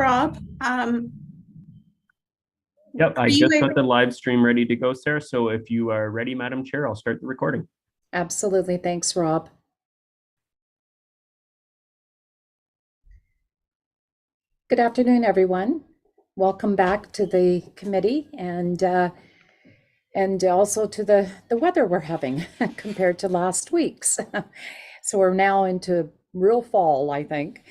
Rob. Yep, I just got the live stream ready to go, Sarah. So if you are ready, Madam Chair, I'll start the recording. Absolutely. Thanks, Rob. Good afternoon, everyone. Welcome back to the committee and also to the weather we're having compared to last week's. So we're now into real fall, I think.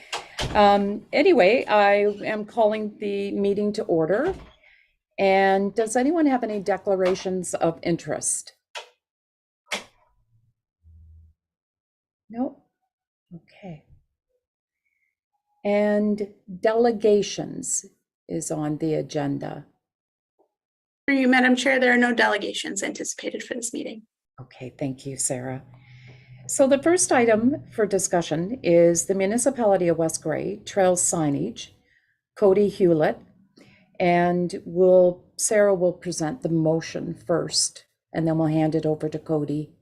Anyway, I am calling the meeting to order. And does anyone have any declarations of interest? No? Okay. And delegations is on the agenda. For you, Madam Chair, there are no delegations anticipated for this meeting. Okay, thank you, Sarah. So the first item for discussion is the Municipality of West Grey trail signage, Cody Hewlett, and Sarah will present the motion first, and then we'll hand it over to Cody.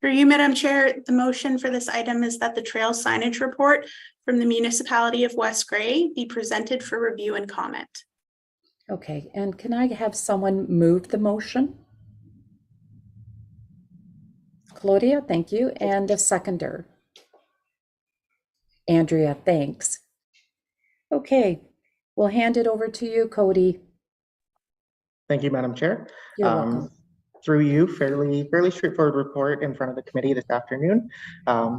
For you, Madam Chair, the motion for this item is that the trail signage report from the Municipality of West Grey be presented for review and comment. Okay, and can I have someone move the motion? Claudia, thank you, and a seconder. Andrea, thanks. Okay, we'll hand it over to you, Cody. Thank you, Madam Chair. You're welcome. Through you, fairly straightforward report in front of the committee this afternoon.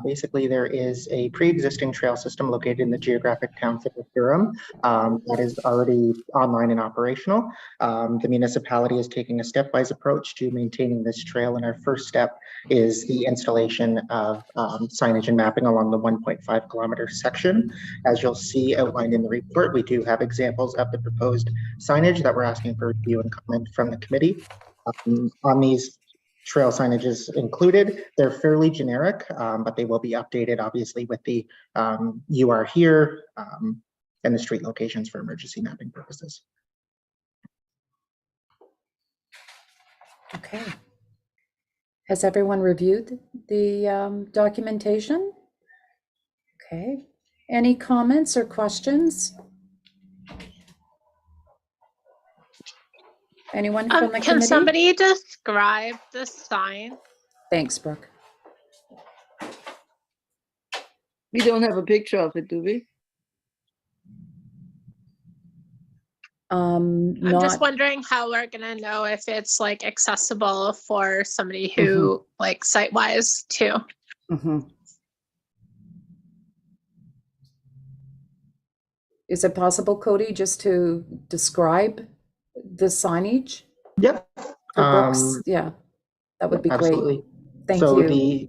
Basically, there is a pre-existing trail system located in the geographic township of Durham that is already online and operational. The municipality is taking a stepwise approach to maintaining this trail, and our first step is the installation of signage and mapping along the 1.5 kilometer section. As you'll see outlined in the report, we do have examples of the proposed signage that we're asking for review and comment from the committee. On these trail signages included, they're fairly generic, but they will be updated obviously with the "you are here" and the street locations for emergency mapping purposes. Okay. Has everyone reviewed the documentation? Okay. Any comments or questions? Anyone from the committee? Can somebody describe the sign? Thanks, Brooke. We don't have a picture of it, do we? I'm just wondering how we're gonna know if it's like accessible for somebody who like site-wise too. Is it possible, Cody, just to describe the signage? Yep. Yeah, that would be absolutely great. Thank you.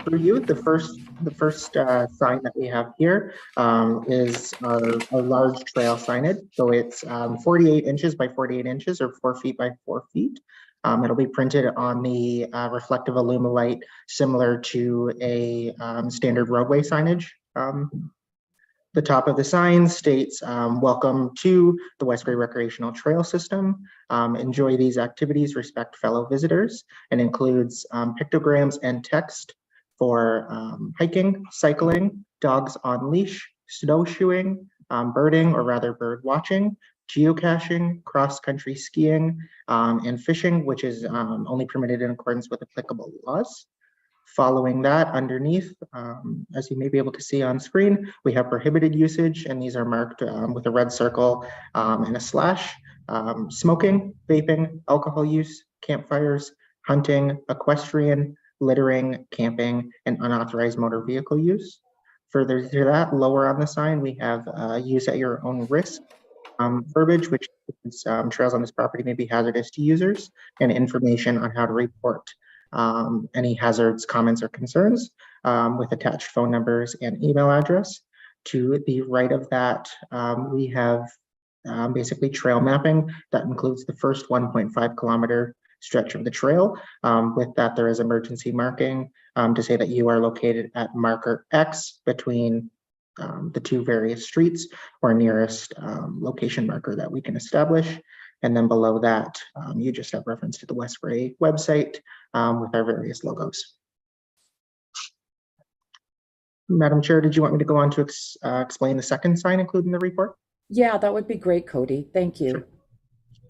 For you, the first sign that we have here is a large trail signage. So it's 48 inches by 48 inches, or 4 feet by 4 feet. It'll be printed on the reflective Alumilite, similar to a standard roadway signage. The top of the sign states, "Welcome to the West Grey Recreational Trail System. Enjoy these activities, respect fellow visitors," and includes pictograms and text for hiking, cycling, dogs on leash, snowshoeing, birding, or rather bird watching, geocaching, cross-country skiing, and fishing, which is only permitted in accordance with applicable laws. Following that, underneath, as you may be able to see on screen, we have prohibited usage, and these are marked with a red circle and a slash. Smoking, vaping, alcohol use, campfires, hunting, equestrian, littering, camping, and unauthorized motor vehicle use. Further to that, lower on the sign, we have use at your own risk verbiage, which is trails on this property may be hazardous to users, and information on how to report any hazards, comments, or concerns with attached phone numbers and email address. To the right of that, we have basically trail mapping that includes the first 1.5 kilometer stretch of the trail. With that, there is emergency marking to say that you are located at marker X between the two various streets, or nearest location marker that we can establish. And then below that, you just have reference to the West Grey website with our various logos. Madam Chair, did you want me to go on to explain the second sign included in the report? Yeah, that would be great, Cody. Thank you. Sure.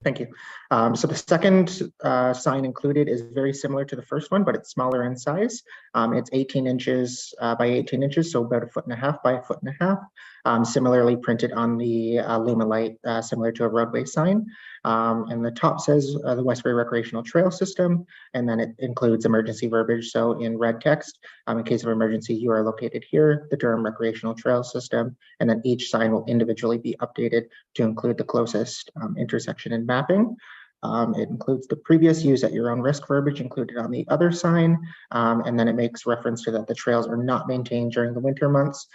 Thank you. So the second sign included is very similar to the first one, but it's smaller in size. It's 18 inches by 18 inches, so about 1.5 feet by 1.5 feet. Similarly printed on the Lumilight, similar to a roadway sign. And the top says the West Grey Recreational Trail System, and then it includes emergency verbiage. So in red text, in case of emergency, you are located here, the Durham Recreational Trail System, and then each sign will individually be updated to include the closest intersection and mapping. It includes the previous use at your own risk verbiage included on the other sign, and then it makes reference to that the trails are not maintained during the winter months,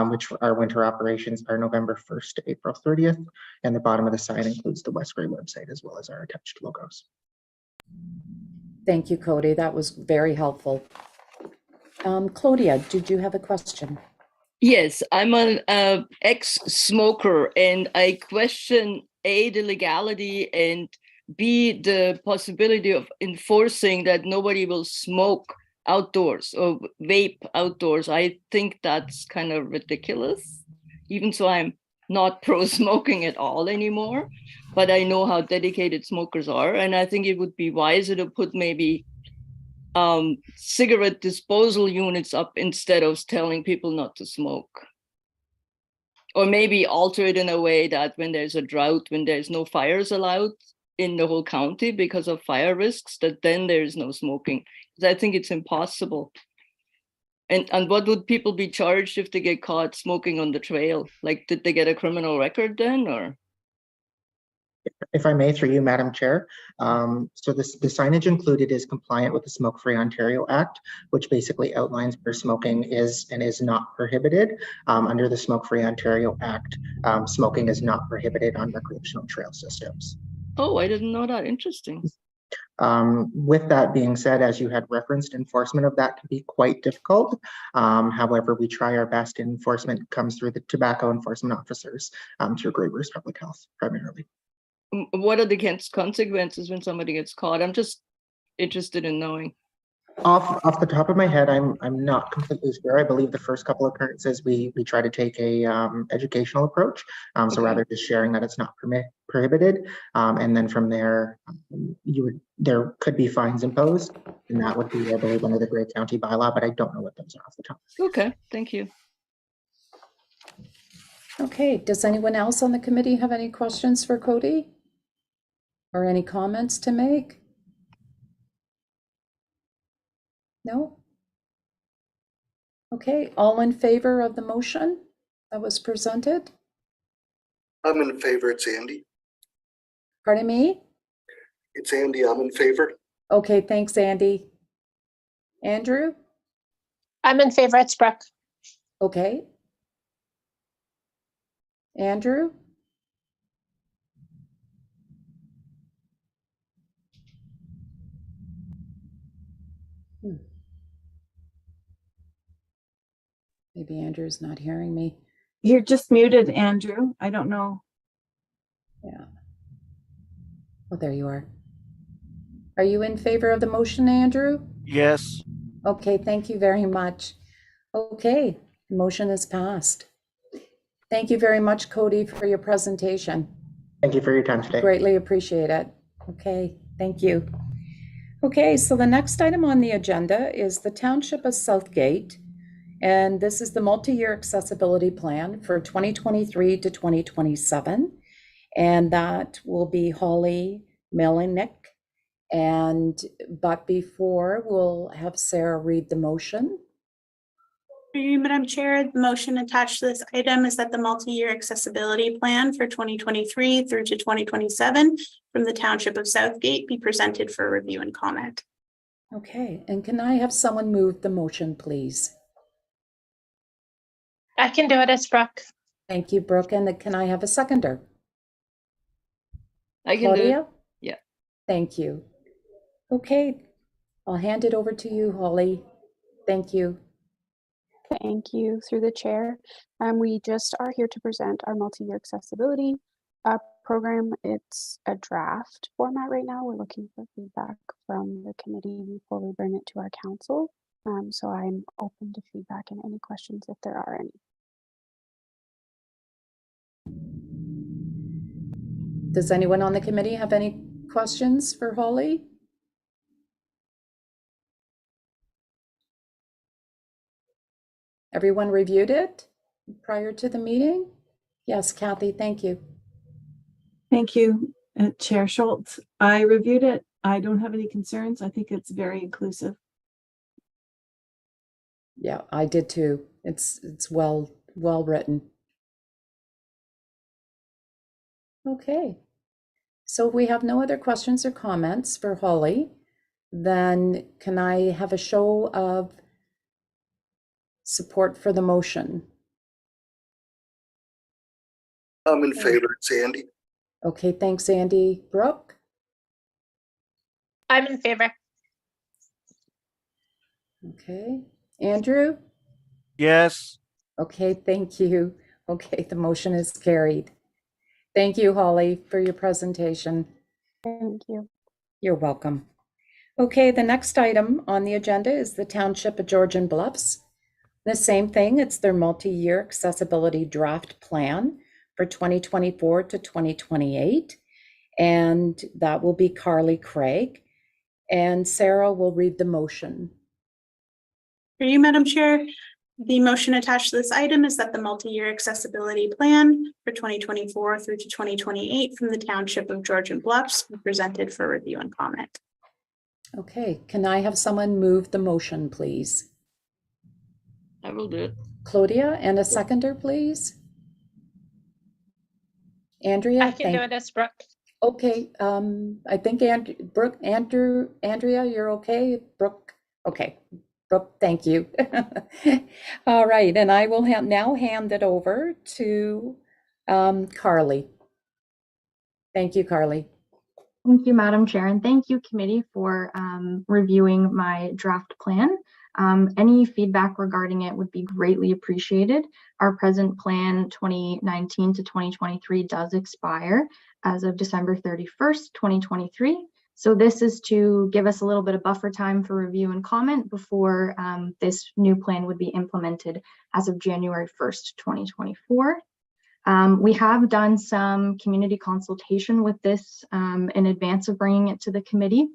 which our winter operations are November 1st to April 30th, and the bottom of the sign includes the West Grey website as well as our attached logos. Thank you, Cody. That was very helpful. Claudia, did you have a question? Yes, I'm an ex-smoker, and I question A, the legality, and B, the possibility of enforcing that nobody will smoke outdoors or vape outdoors. I think that's kind of ridiculous, even so I'm not pro-smoking at all anymore, but I know how dedicated smokers are, and I think it would be wiser to put maybe cigarette disposal units up instead of telling people not to smoke. Or maybe alter it in a way that when there's a drought, when there's no fires allowed in the whole county because of fire risks, that then there's no smoking. Because I think it's impossible. And what would people be charged if they get caught smoking on the trail? Like, did they get a criminal record then, or? If I may, through you, Madam Chair. So the signage included is compliant with the Smoke Free Ontario Act, which basically outlines where smoking is and is not prohibited. Under the Smoke Free Ontario Act, smoking is not prohibited on recreational trail systems. Oh, I didn't know that. Interesting. With that being said, as you had referenced, enforcement of that can be quite difficult. However, we try our best. Enforcement comes through the tobacco enforcement officers through Grey Bruce Public Health primarily. What are the consequences when somebody gets caught? I'm just interested in knowing. Off the top of my head, I'm not completely sure. I believe the first couple of occurrences we try to take a educational approach. So Okay. rather just sharing that it's not prohibited, and then from there, there could be fines imposed, and that would be, I believe, under the Grey County bylaw, but I don't know what those are off the top. Okay, thank you. Okay, does anyone else on the committee have any questions for Cody? Or any comments to make? No? Okay, all in favor of the motion that was presented? I'm in favor. It's Andy. Pardon me? It's Andy. I'm in favor. Okay, thanks, Andy. Andrew? I'm in favor. It's Brooke. Okay. Andrew? Maybe Andrew's not hearing me. You're just muted, Andrew. I don't know. Yeah. Oh, there you are. Are you in favor of the motion, Andrew? Yes. Okay, thank you very much. Okay, the motion is passed. Thank you very much, Cody, for your presentation. Thank you for your time today. Greatly appreciate it. Okay, thank you. Okay, so the next item on the agenda is the Township of Southgate. And this is the multi-year accessibility plan for 2023 to 2027. And that will be Holly Melinek. But before, we'll have Sarah read the motion. Through you, Madam Chair, the motion attached to this item is that the multi-year accessibility plan for 2023 through to 2027 from the Township of Southgate be presented for review and comment. Okay, and can I have someone move the motion, please? I can do it. It's Brooke. Thank you, Brooke. And can I have a seconder? I can do it. Claudia? Yeah. Thank you. Okay, I'll hand it over to you, Holly. Thank you. Thank you, through the chair. We just are here to present our multi-year accessibility program. It's a draft format right now. We're looking for feedback from the committee before we bring it to our council. So I'm open to feedback and any questions if there are any. Does anyone on the committee have any questions for Holly? Everyone reviewed it prior to the meeting? Yes, Kathy, thank you. Thank you, Chair Schultz. I reviewed it. I don't have any concerns. I think it's very inclusive. Yeah, I did too. It's well written. Okay. So if we have no other questions or comments for Holly, then can I have a show of support for the motion? I'm in favor. It's Andy. Okay, thanks, Andy. Brooke? I'm in favor. Okay. Andrew? Yes. Okay, thank you. Okay, the motion is carried. Thank you, Holly, for your presentation. Thank you. You're welcome. Okay, the next item on the agenda is the Township of Georgian Bluffs. The same thing, it's their multi-year accessibility draft plan for 2024 to 2028. And that will be Carly Craig. And Sarah will read the motion. For you, Madam Chair, the motion attached to this item is that the multi-year accessibility plan for 2024 through to 2028 from the Township of Georgian Bluffs be presented for review and comment. Okay, can I have someone move the motion, please? I will do it. Claudia, and a seconder, please. Andrea, I can do it as Brooke. Okay, I think Andrea, you're okay? Brooke, okay. Brooke, thank you. All right, and I will now hand it over to Carly. Thank you, Carly. Thank you, Madam Chair, and thank you, committee, for reviewing my draft plan. Any feedback regarding it would be greatly appreciated. Our present plan 2019 to 2023 does expire as of December 31st, 2023. So this is to give us a little bit of buffer time for review and comment before this new plan would be implemented as of January 1st, 2024. We have done some community consultation with this in advance of bringing it to the committee.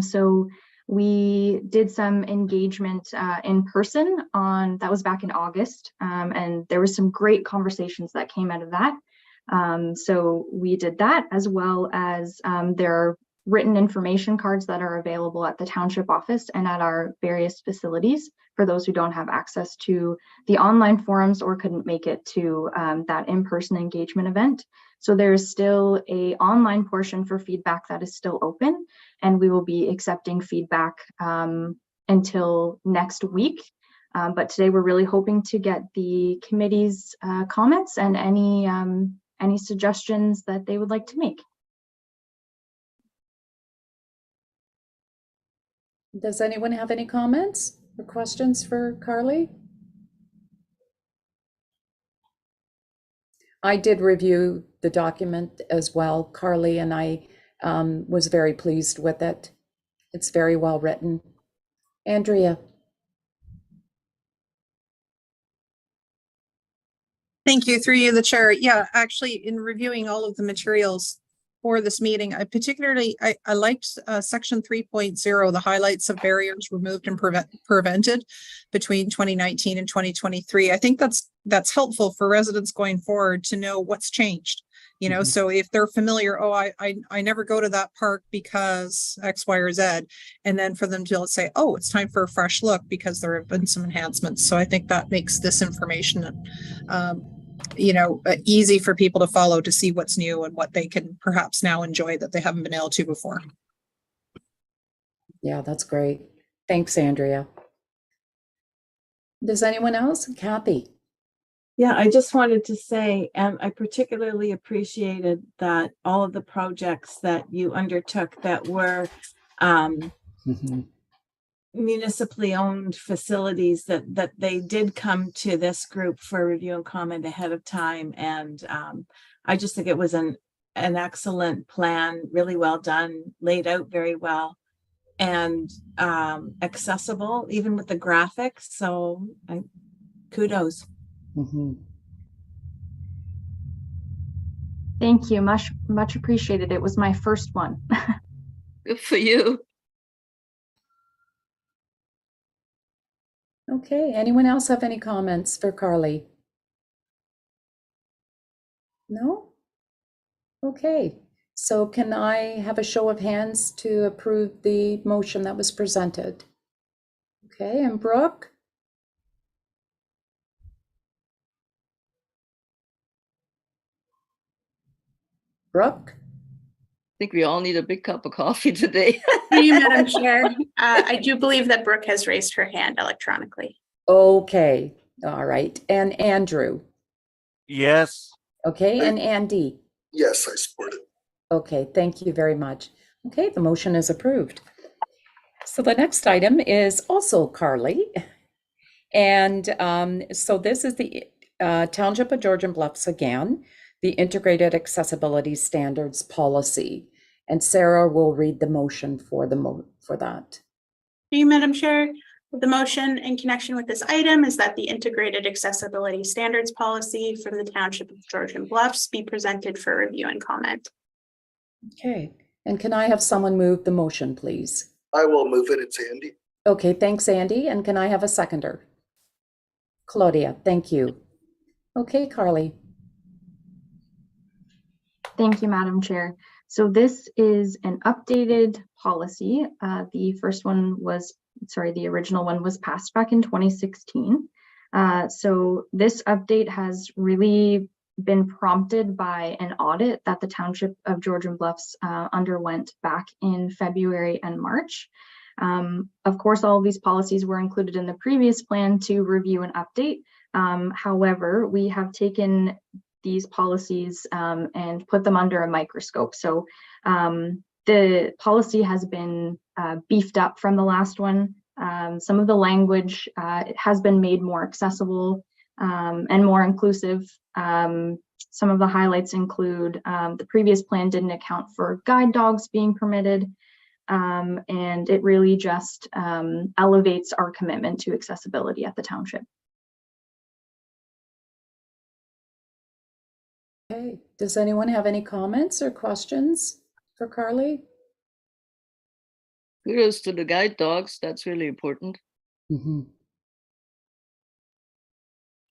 So we did some engagement in person that was back in August, and there was some great conversations that came out of that. So we did that, as well as there are written information cards that are available at the township office and at our various facilities for those who don't have access to the online forums or couldn't make it to that in-person engagement event. So there's still an online portion for feedback that is still open, and we will be accepting feedback until next week. But today we're really hoping to get the committee's comments and any suggestions that they would like to make. Does anyone have any comments or questions for Carly? I did review the document as well, Carly, and I was very pleased with it. It's very well written. Andrea. Thank you, through you, the chair. Yeah, actually, in reviewing all of the materials for this meeting, I liked section 3.0, the highlights of barriers removed and prevented between 2019 and 2023. I think that's helpful for residents going forward to know what's changed. You know, so if they're familiar, oh, I never go to that park because X, Y, or Z, and then for them to say, oh, it's time for a fresh look because there have been some enhancements. So I think that makes this information you know, easy for people to follow, to see what's new and what they can perhaps now enjoy that they haven't been able to before. Yeah, that's great. Thanks, Andrea. Does anyone else? Kathy? Yeah, I just wanted to say, I particularly appreciated that all of the projects that you undertook that were municipally owned facilities, that they did come to this group for review and comment ahead of time. And I just think it was an excellent plan, really well done, laid out very well. and accessible, even with the graphics. So kudos. Mhm. Thank you. Much appreciated. It was my first one. Good for you. Okay, anyone else have any comments for Carly? No? Okay, so can I have a show of hands to approve the motion that was presented? Okay, and Brooke? Brooke? I think we all need a big cup of coffee today. Through you, Madam Chair, I do believe that Brooke has raised her hand electronically. Okay, all right, and Andrew? Yes. Okay, and Andy? Yes, I support it. Okay, thank you very much. Okay, the motion is approved. So the next item is also Carly. And so this is the Township of Georgian Bluffs again, the Integrated Accessibility Standards Policy. And Sarah will read the motion for that. Through you, Madam Chair, the motion in connection with this item is that the Integrated Accessibility Standards Policy from the Township of Georgian Bluffs be presented for review and comment. Okay, and can I have someone move the motion, please? I will move it. It's Andy. Okay, thanks, Andy. And can I have a seconder? Claudia, thank you. Okay, Carly. Thank you, Madam Chair. So this is an updated policy. The original one was passed back in 2016. So this update has really been prompted by an audit that the Township of Georgian Bluffs underwent back in February and March. Of course, all of these policies were included in the previous plan to review and update. However, we have taken these policies and put them under a microscope. So the policy has been beefed up from the last one. Some of the language has been made more accessible and more inclusive. Some of the highlights include the previous plan didn't account for guide dogs being permitted, and it really just elevates our commitment to accessibility at the township. Okay, does anyone have any comments or questions for Carly? Kudos to the guide dogs. That's really important. Mm-hmm.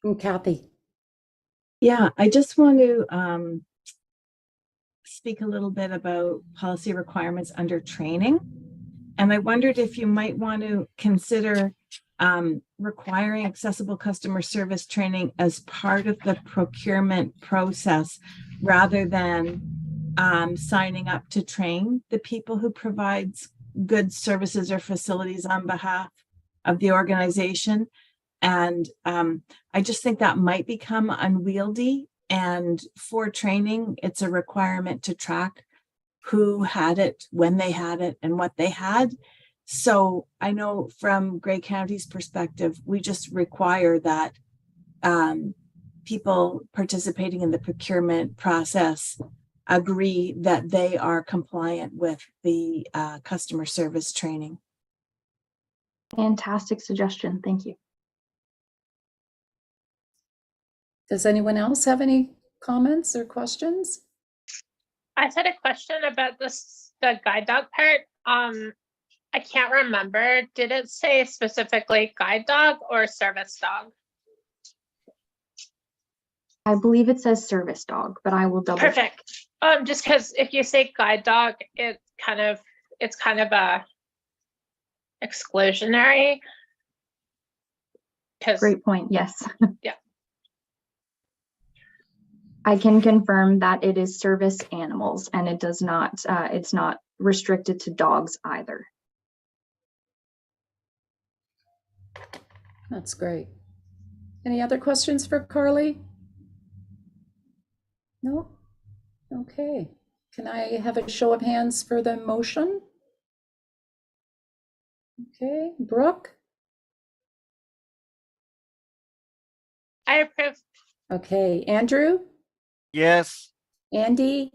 And Kathy. Yeah, I just want to speak a little bit about policy requirements under training. And I wondered if you might want to consider requiring accessible customer service training as part of the procurement process rather than signing up to train the people who provides goods, services, or facilities on behalf of the organization. And I just think that might become unwieldy. And for training, it's a requirement to track who had it, when they had it, and what they had. So I know from Grey County's perspective, we just require that people participating in the procurement process agree that they are compliant with the customer service training. Fantastic suggestion. Thank you. Does anyone else have any comments or questions? I had a question about the guide dog part. I can't remember. Did it say specifically guide dog or service dog? I believe it says service dog, but I will double check. Perfect. Just because if you say guide dog, it's kind of a exclusionary. Great point. Yes. Yeah. I can confirm that it is service animals and it does not, it's not restricted to dogs either. That's great. Any other questions for Carly? No? Okay. Can I have a show of hands for the motion? Okay, Brooke? I approve. Okay, Andrew? Yes. Andy?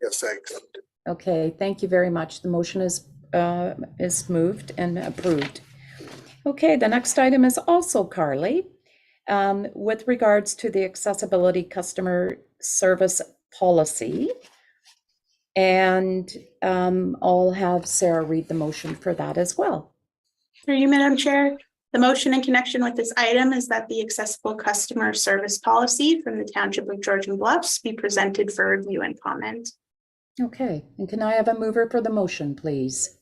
Yes, I accept it. Okay, thank you very much. The motion is is moved and approved. Okay, the next item is also Carly. With regards to the accessibility customer service policy. And I'll have Sarah read the motion for that as well. Through you, Madam Chair, the motion in connection with this item is that the accessible customer service policy from the Township of Georgian Bluffs be presented for review and comment. Okay, and can I have a mover for the motion, please?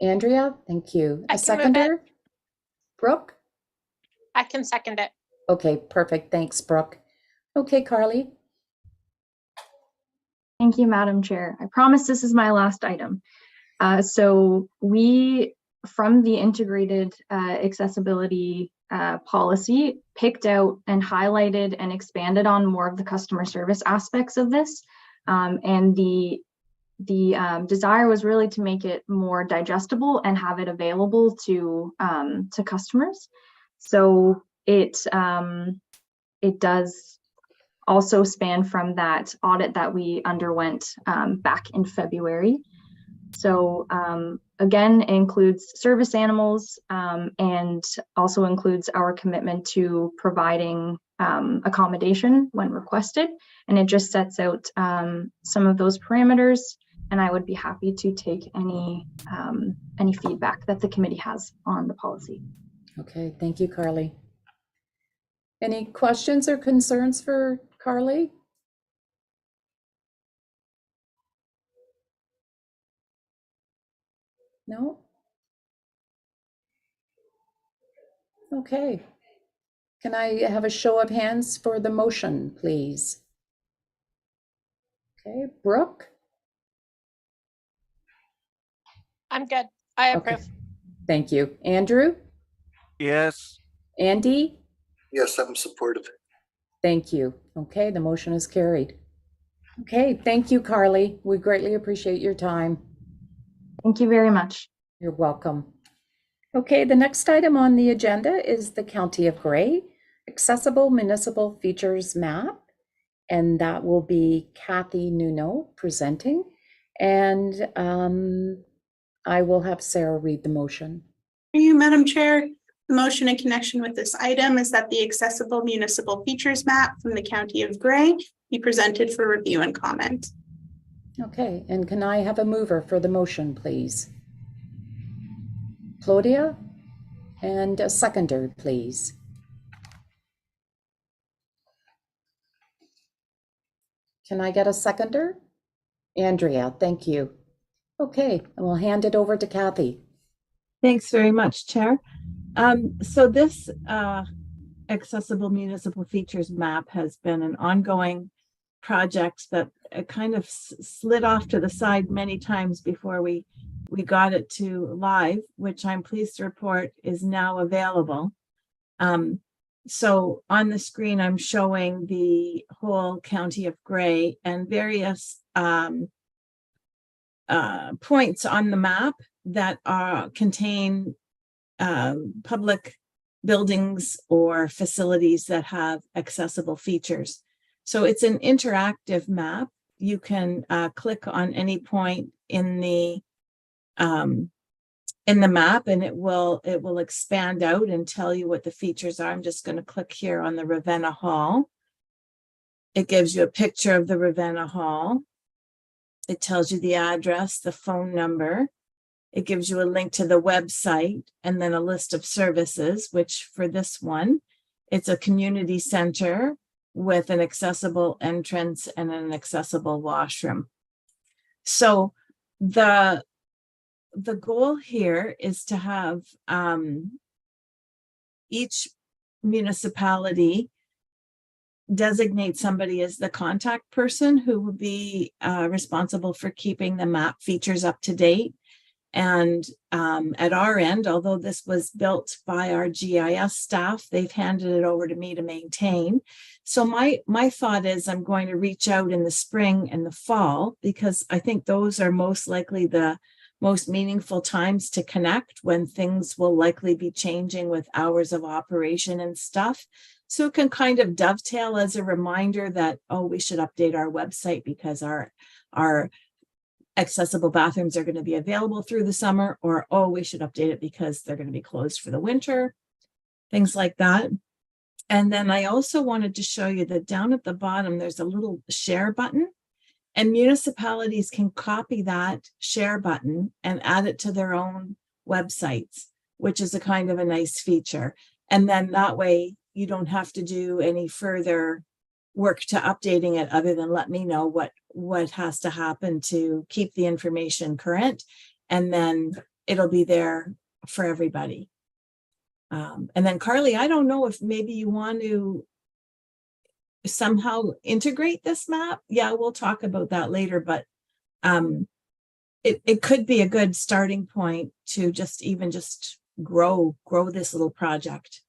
Andrea, thank you. I A can move it. seconder? Brooke? I can second it. Okay, perfect. Thanks, Brooke. Okay, Carly. Thank you, Madam Chair. I promise this is my last item. So we, from the integrated accessibility policy, picked out and highlighted and expanded on more of the customer service aspects of this. And the desire was really to make it more digestible and have it available to customers. So it does also span from that audit that we underwent back in February. So again, it includes service animals and also includes our commitment to providing accommodation when requested. And it just sets out some of those parameters. And I would be happy to take any feedback that the committee has on the policy. Okay, thank you, Carly. Any questions or concerns for Carly? No? Okay. Can I have a show of hands for the motion, please? Okay, Brooke? I'm good. I Okay. approve. Thank you. Andrew? Yes. Andy? Yes, I'm supportive. Thank you. Okay, the motion is carried. Okay, thank you, Carly. We greatly appreciate your time. Thank you very much. You're welcome. Okay, the next item on the agenda is the County of Grey Accessible Municipal Features Map, and that will be Kathy Nuno presenting. And I will have Sarah read the motion. Through you, Madam Chair, the motion in connection with this item is that the accessible municipal features map from the County of Grey be presented for review and comment. Okay, and can I have a mover for the motion, please? Claudia? And a seconder, please. Can I get a seconder? Andrea, thank you. Okay, and we'll hand it over to Kathy. Thanks very much, Chair. So this accessible municipal features map has been an ongoing project that kind of slid off to the side many times before we got it to live, which I'm pleased to report is now available. So on the screen, I'm showing the whole County of Grey and various points on the map that contain public buildings or facilities that have accessible features. So it's an interactive map. You can click on any point in the map and it will expand out and tell you what the features are. I'm just going to click here on the Ravenna Hall. It gives you a picture of the Ravenna Hall. It tells you the address, the phone number. It gives you a link to the website and then a list of services, which for this one, it's a community center with an accessible entrance and an accessible washroom. So the goal here is to have each municipality designate somebody as the contact person who will be responsible for keeping the map features up to date. And at our end, although this was built by our GIS staff, they've handed it over to me to maintain. So my thought is I'm going to reach out in the spring and the fall, because I think those are most likely the most meaningful times to connect, when things will likely be changing with hours of operation and stuff. So it can kind of dovetail as a reminder that, oh, we should update our website because our accessible bathrooms are going to be available through the summer, or, oh, we should update it because they're going to be closed for the winter, things like that. And then I also wanted to show you that down at the bottom, there's a little share button, and municipalities can copy that share button and add it to their own websites, which is a kind of a nice feature. And then that way you don't have to do any further work to updating it other than let me know what has to happen to keep the information current, and then it'll be there for everybody. And then Carly, I don't know if maybe you want to somehow integrate this map. Yeah, we'll talk about that later, but it could be a good starting point to just grow this little project.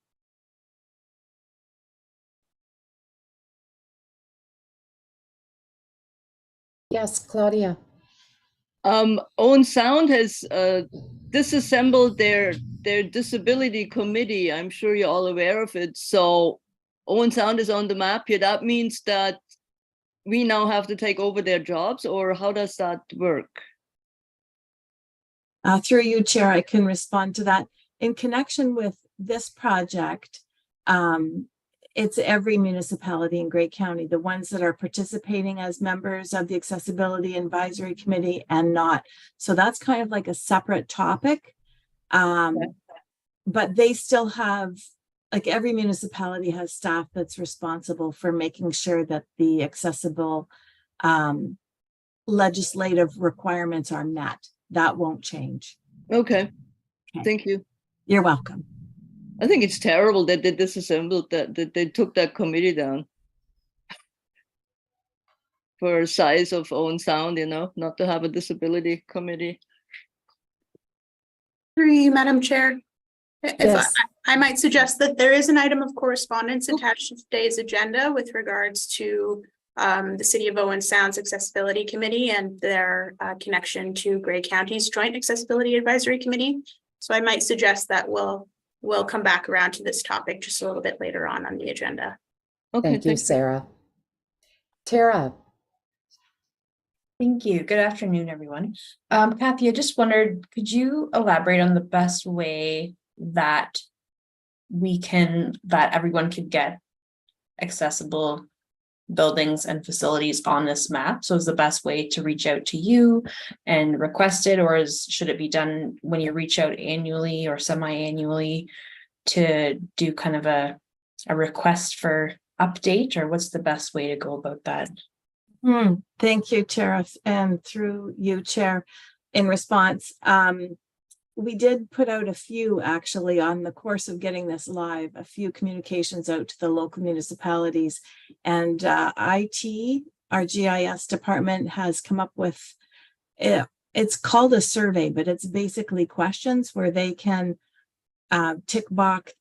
Yes, Claudia. Owen Sound has disassembled their disability committee. I'm sure you're all aware of it. So Owen Sound is on the map here. That means that we now have to take over their jobs, or how does that work? Through you, Chair, I can respond to that. In connection with this project, it's every municipality in Grey County, the ones that are participating as members of the Accessibility Advisory Committee and not. So that's kind of like a separate topic. But they still have, like, every municipality has staff that's responsible for making sure that the accessible legislative requirements are met. That won't change. Okay. Thank you. You're welcome. I think it's terrible that they disassembled that they took that committee down for size of Owen Sound, not to have a disability committee. Through you, Madam Chair. If Yes. I might suggest that there is an item of correspondence attached to today's agenda with regards to the City of Owen Sound's Accessibility Committee and their connection to Grey County's Joint Accessibility Advisory Committee. So I might suggest that we'll come back around to this topic just a little bit later on the agenda. Okay, Thank you, Sarah. Tara. Thank you. Good afternoon, everyone. Kathy, I just wondered, could you elaborate on the best way that everyone could get accessible buildings and facilities on this map? So is the best way to reach out to you and request it, or should it be done when you reach out annually or semi-annually to do kind of a request for update, or what's the best way to go about that? Thank you, Chair, and through you, Chair, in response, we did put out a few, actually, on the course of getting this live, a few communications out to the local municipalities, and IT, our GIS department, has come up with, it's called a survey, but it's basically questions where they can tick box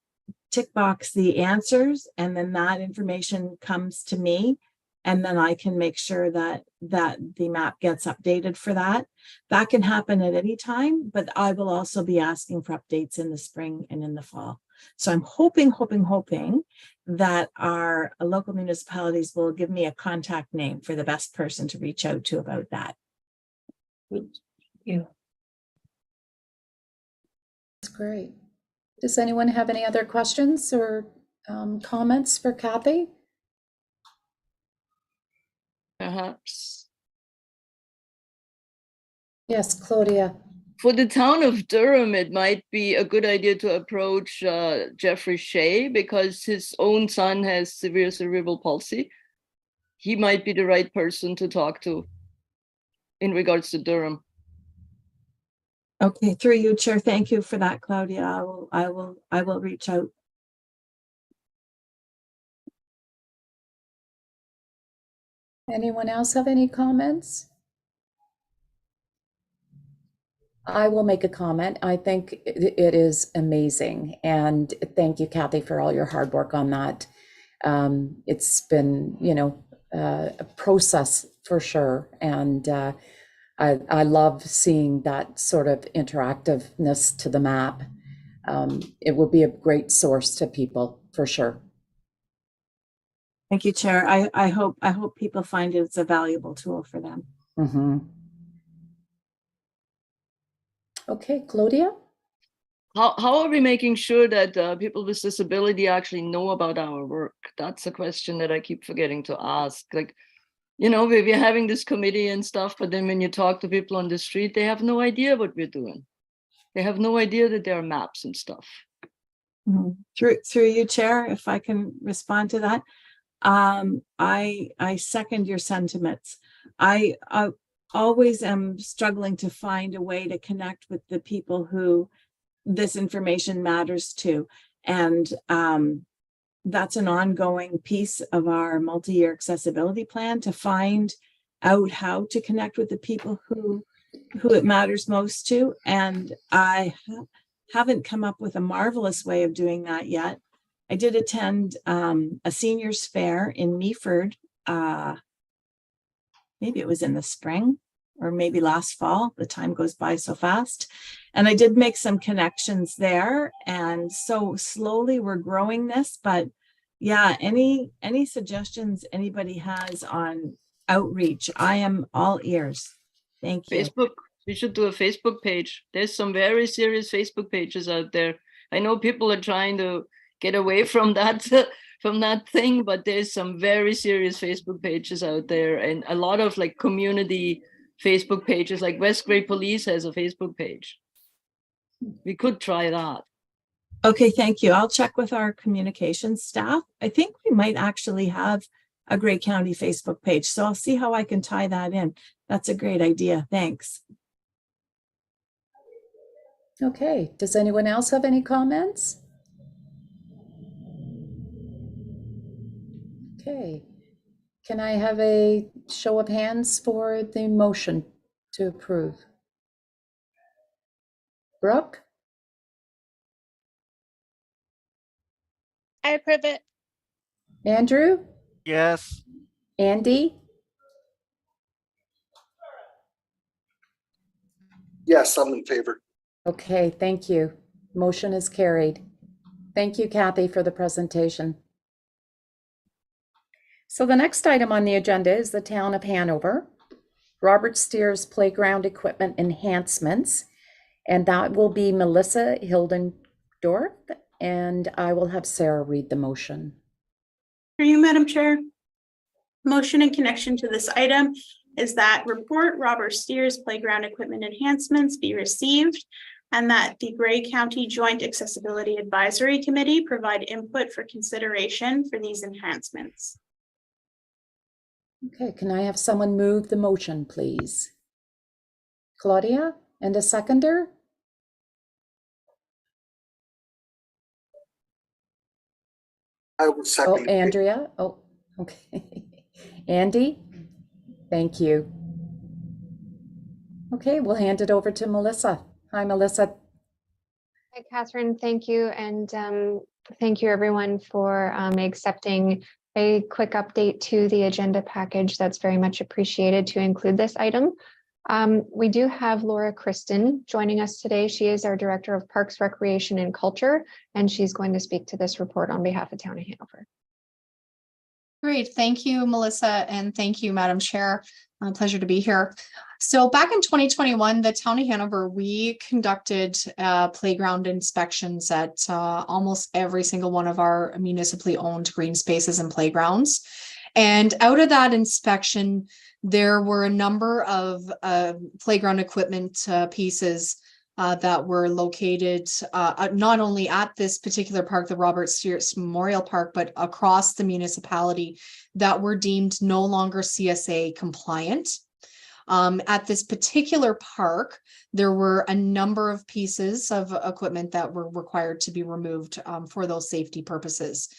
the answers, and then that information comes to me, and then I can make sure that the map gets updated for that. That can happen at any time, but I will also be asking for updates in the spring and in the fall. So I'm hoping that our local municipalities will give me a contact name for the best person to reach out to about that. Thank you. That's great. Does anyone have any other questions or comments for Kathy? Perhaps. Yes, Claudia. For the town of Durham, it might be a good idea to approach Jeffrey Shea, because his own son has severe cerebral palsy. He might be the right person to talk to in regards to Durham. Okay, through you, Chair. Thank you for that, Claudia. I will reach out. Anyone else have any comments? I will make a comment. I think it is amazing. And thank you, Kathy, for all your hard work on that. It's been, a process for sure. And I love seeing that sort of interactiveness to the map. It will be a great source to people for sure. Thank you, Chair. I hope people find it's a valuable tool for them. Mm-hmm. Okay, Claudia? How are we making sure that people with disability actually know about our work? That's a question that I keep forgetting to ask. Like, you know, we're having this committee and stuff, but then when you talk to people on the street, they have no idea what we're doing. They have no idea that there are maps and stuff. Through you, Chair, if I can respond to that. I second your sentiments. I always am struggling to find a way to connect with the people who this information matters to. And that's an ongoing piece of our multi-year accessibility plan, to find out how to connect with the people who it matters most to. And I haven't come up with a marvelous way of doing that yet. I did attend a seniors fair in Meaford. Maybe it was in the spring or maybe last fall. The time goes by so fast. And I did make some connections there. And so slowly we're growing this, but yeah, any suggestions anybody has on outreach, I am all ears. Thank you. Facebook, we should do a Facebook page. There's some very serious Facebook pages out there. I know people are trying to get away from that thing, but there's some very serious Facebook pages out there, and a lot of like community Facebook pages, like West Grey Police has a Facebook page. We could try that. Okay, thank you. I'll check with our communications staff. I think we might actually have a Grey County Facebook page, so I'll see how I can tie that in. That's a great idea. Thanks. Okay, does anyone else have any comments? Okay, can I have a show of hands for the motion to approve? Brooke? I approve it. Andrew? Yes. Andy? Yes, I'm in favor. Okay, thank you. Motion is carried. Thank you, Kathy, for the presentation. So the next item on the agenda is the Town of Hanover, Robert Steers Playground Equipment Enhancements, and that will be Melissa Hildendorf, and I will have Sarah read the motion. For you, Madam Chair. Motion in connection to this item is that report Robert Steers Playground Equipment Enhancements be received, and that the Grey County Joint Accessibility Advisory Committee provide input for consideration for these enhancements. Okay, can I have someone move the motion, please? Claudia, and a seconder? I will second. Oh, Andrea. Oh, okay. Andy, thank you. Okay, we'll hand it over to Melissa. Hi, Melissa. Hi, Catherine. Thank you. And thank you, everyone, for accepting a quick update to the agenda package. That's very much appreciated to include this item. We do have Laura Kristen joining us today. She is our Director of Parks, Recreation, and Culture, and she's going to speak to this report on behalf of Town of Hanover. Great. Thank you, Melissa, and thank you, Madam Chair. Pleasure to be here. So back in 2021, the Town of Hanover, we conducted playground inspections at almost every single one of our municipally owned green spaces and playgrounds. And out of that inspection, there were a number of playground equipment pieces that were located not only at this particular park, the Robert Steers Memorial Park, but across the municipality that were deemed no longer CSA compliant. At this particular park, there were a number of pieces of equipment that were required to be removed for those safety purposes.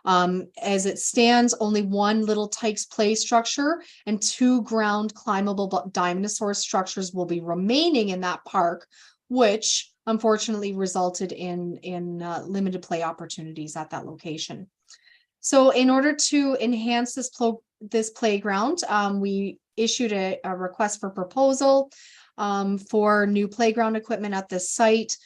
As it stands, only one Little Tykes play structure and 2 ground climbable dinosaur structures will be remaining in that park, which unfortunately resulted in limited play opportunities at that location. So in order to enhance this playground, we issued a request for proposal for new playground equipment at this site.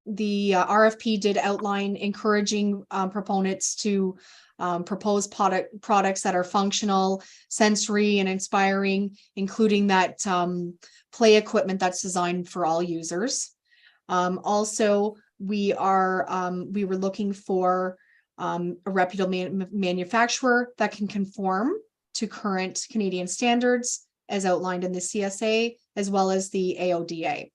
The RFP did outline encouraging proponents to propose products that are functional, sensory, and inspiring, including that play equipment that's designed for all users. Also, we were looking for a reputable manufacturer that can conform to current Canadian standards as outlined in the CSA, as well as the AODA.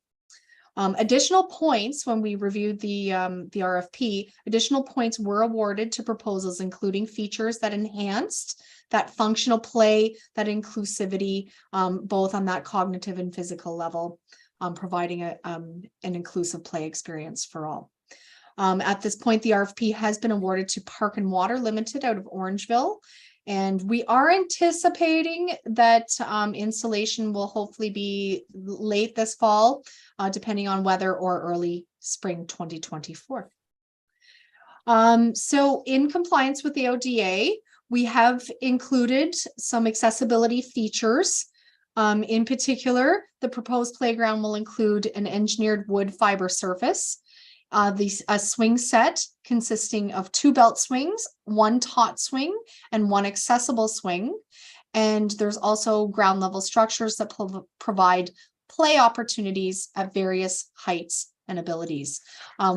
Additional points when we reviewed the RFP, additional points were awarded to proposals, including features that enhanced that functional play, that inclusivity, both on that cognitive and physical level, providing an inclusive play experience for all. At this point, the RFP has been awarded to Park and Water Limited out of Orangeville. And we are anticipating that installation will hopefully be late this fall, depending on weather, or early spring 2024. So in compliance with the ODA, we have included some accessibility features. In particular, the proposed playground will include an engineered wood fiber surface, a swing set consisting of 2 belt swings, 1 taut swing, and 1 accessible swing. And there's also ground level structures that provide play opportunities at various heights and abilities.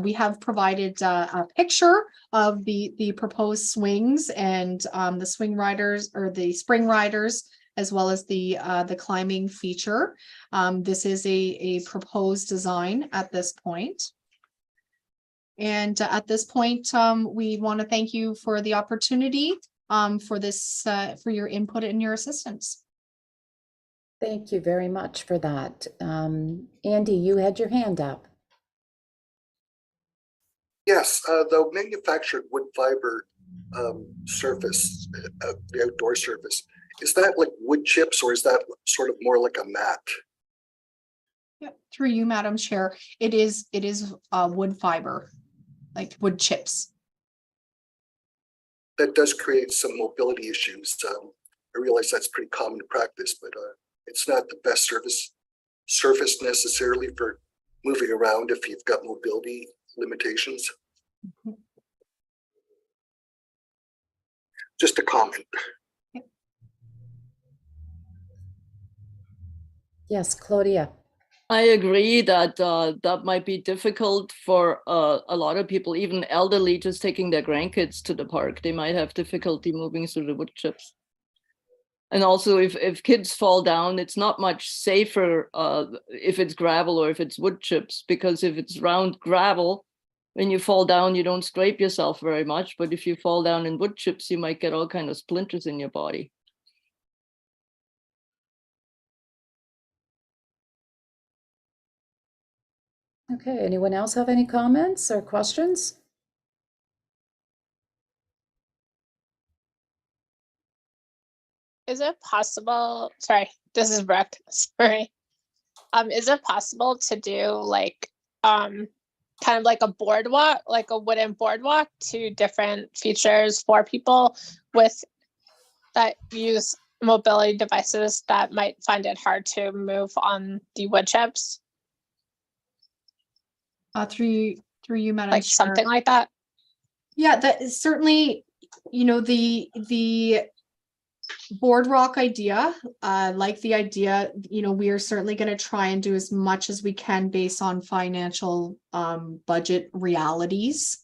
We have provided a picture of the proposed swings and the swing riders, or the spring riders, as well as the climbing feature. This is a proposed design at this point. And at this point, we want to thank you for the opportunity for this, for your input and your assistance. Thank you very much for that. Andy, you had your hand up. Yes, the manufactured wood fiber surface, the outdoor surface, is that like wood chips, or is that sort of more like a mat? Yeah, through you, Madam Chair, it is wood fiber, like wood chips. That does create some mobility issues. I realize that's pretty common practice, but it's not the best surface necessarily for moving around if you've got mobility limitations. Mm-hmm. Just a comment. Yes, Claudia. I agree that that might be difficult for a lot of people, even elderly, just taking their grandkids to the park. They might have difficulty moving through the wood chips. And also, if kids fall down, it's not much safer if it's gravel or if it's wood chips, because if it's round gravel, when you fall down, you don't scrape yourself very much. But if you fall down in wood chips, you might get all kinds of splinters in your body. Okay, anyone else have any comments or questions? Is it possible, sorry, this is Brooke, sorry. Is it possible to do like, kind of like a boardwalk, like a wooden boardwalk to different features for people that use mobility devices that might find it hard to move on the wood chips? Through you, Madam Like Chair. something like that? Yeah, that is certainly, the boardwalk idea, like the idea, we are certainly going to try and do as much as we can based on financial budget realities.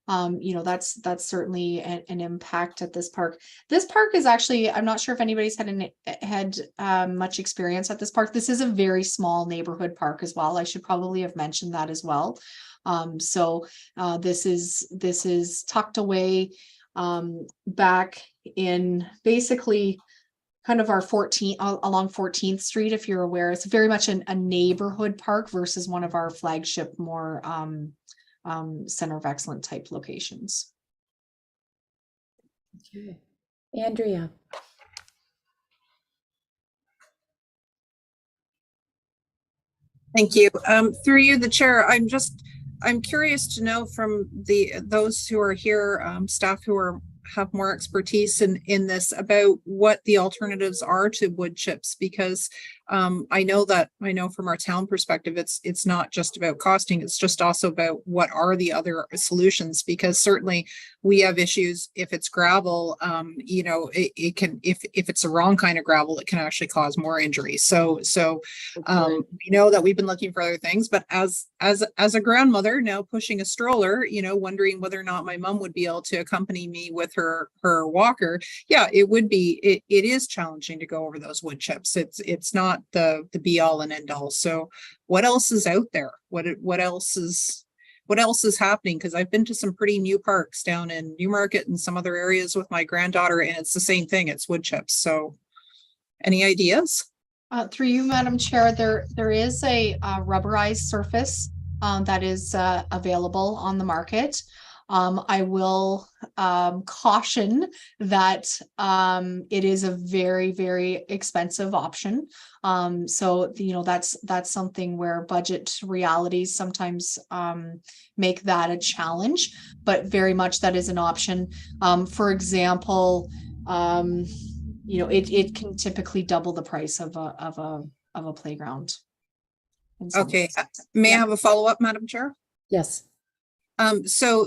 That's certainly an impact at this park. This park is actually, I'm not sure if anybody's had much experience at this park. This is a very small neighborhood park as well. I should probably have mentioned that as well. So this is tucked away back in basically kind of our along 14th Street, if you're aware. It's very much a neighborhood park versus one of our flagship, more center of excellence type locations. Okay, Andrea. Thank you. Through you, the chair, I'm curious to know from those who are here, staff who have more expertise in this, about what the alternatives are to wood chips, because I know from our town perspective, it's not just about costing, it's just also about what are the other solutions, because certainly we have issues if it's gravel, it can, if it's the wrong kind of gravel, it can actually cause more injuries. So we know that we've been looking for other things, but as a grandmother now pushing a stroller, wondering whether or not my mom would be able to accompany me with her walker. Yeah, it is challenging to go over those wood chips. It's not the be all and end all. So what else is out there? What else is happening? Because I've been to some pretty new parks down in Newmarket and some other areas with my granddaughter, and it's the same thing. It's wood chips. So any ideas? Through you, Madam Chair, there is a rubberized surface that is available on the market. I will caution that it is a very, very expensive option. So, that's something where budget realities sometimes make that a challenge, but very much that is an option. For example, it can typically double the price of a playground. Okay, may I have a follow-up, Madam Chair? Yes. So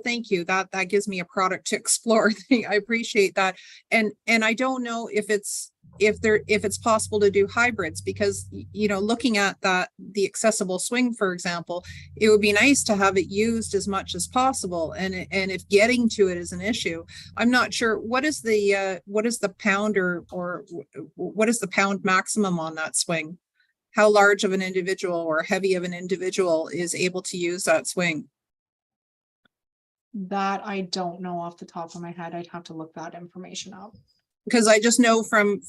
thank you. That gives me a product to explore. I appreciate that. And I don't know if it's possible to do hybrids, because looking at the accessible swing, for example, it would be nice to have it used as much as possible. And if getting to it is an issue, I'm not sure what is the pound or what is the pound maximum on that swing? How large of an individual or heavy of an individual is able to use that swing? That I don't know off the top of my head. I'd have to look that information up. Because I just know from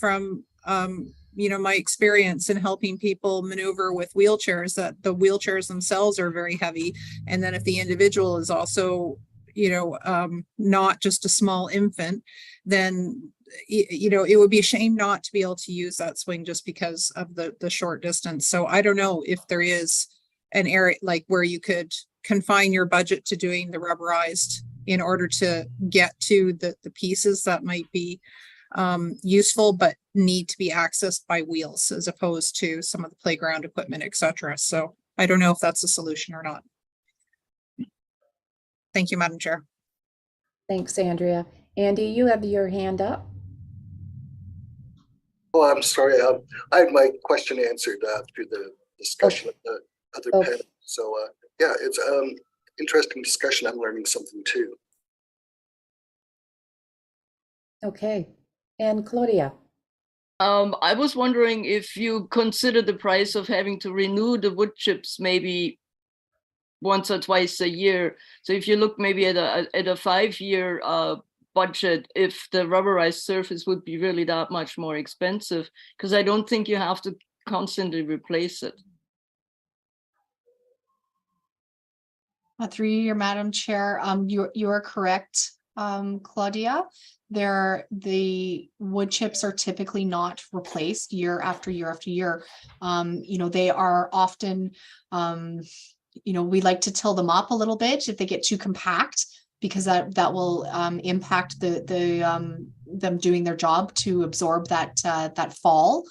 my experience in helping people maneuver with wheelchairs that the wheelchairs themselves are very heavy. And then if the individual is also, not just a small infant, then it would be a shame not to be able to use that swing just because of the short distance. So I don't know if there is an area like where you could confine your budget to doing the rubberized in order to get to the pieces that might be useful but need to be accessed by wheels as opposed to some of the playground equipment, etc. So I don't know if that's a solution or not. Thank you, Madam Chair. Thanks, Andrea. Andy, you have your hand up. Oh, I'm sorry. I had my question answered through the discussion of the other panel. So yeah, it's interesting discussion. I'm learning something too. Okay. And Claudia. I was wondering if you consider the price of having to renew the wood chips maybe once or twice a year. So if you look maybe at a 5-year budget, if the rubberized surface would be really that much more expensive, because I don't think you have to constantly replace it. Through you, Madam Chair, you are correct, Claudia. The wood chips are typically not replaced year after year after year. They are often, we like to till them up a little bit if they get too compact, because that will impact them doing their job to absorb that fall.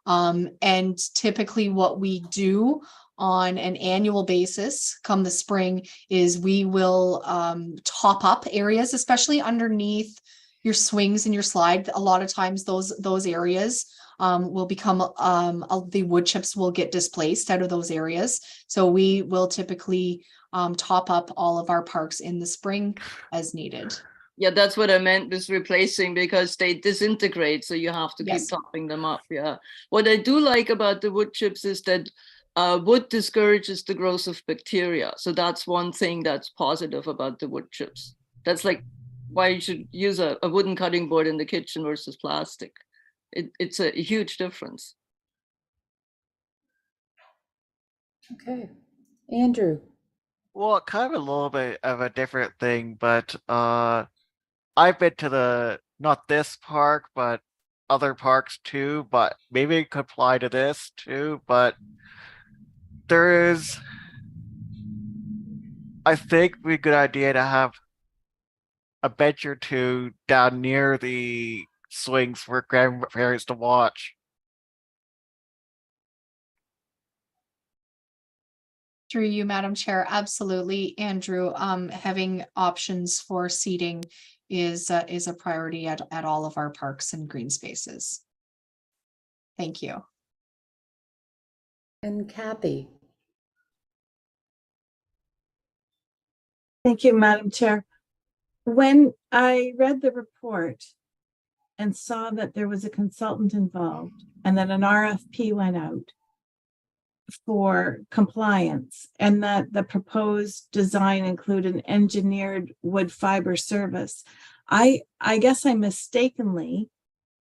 And typically what we do on an annual basis come the spring is we will top up areas, especially underneath your swings and your slide. A lot of times those areas will become the wood chips will get displaced out of those areas. So we will typically top up all of our parks in the spring as needed. Yeah, that's what I meant with replacing, because they disintegrate, so you have to keep topping them up. Yeah. What I do like about the wood chips is that wood discourages the growth of bacteria. So that's one thing that's positive about the wood chips. That's like why you should use a wooden cutting board in the kitchen versus plastic. It's a huge difference. Okay. Andrew. Well, kind of a little bit of a different thing, but I've been to not this park, but other parks too, but maybe it could apply to this too, but I think it would be a good idea to have a bench or two down near the swings for grandparents to watch. Through you, Madam Chair, absolutely, Andrew. Having options for seating is a priority at all of our parks and green spaces. Thank you. And Kathy. Thank you, Madam Chair. When I read the report and saw that there was a consultant involved and that an RFP went out for compliance and that the proposed design included an engineered wood fiber service, I guess I mistakenly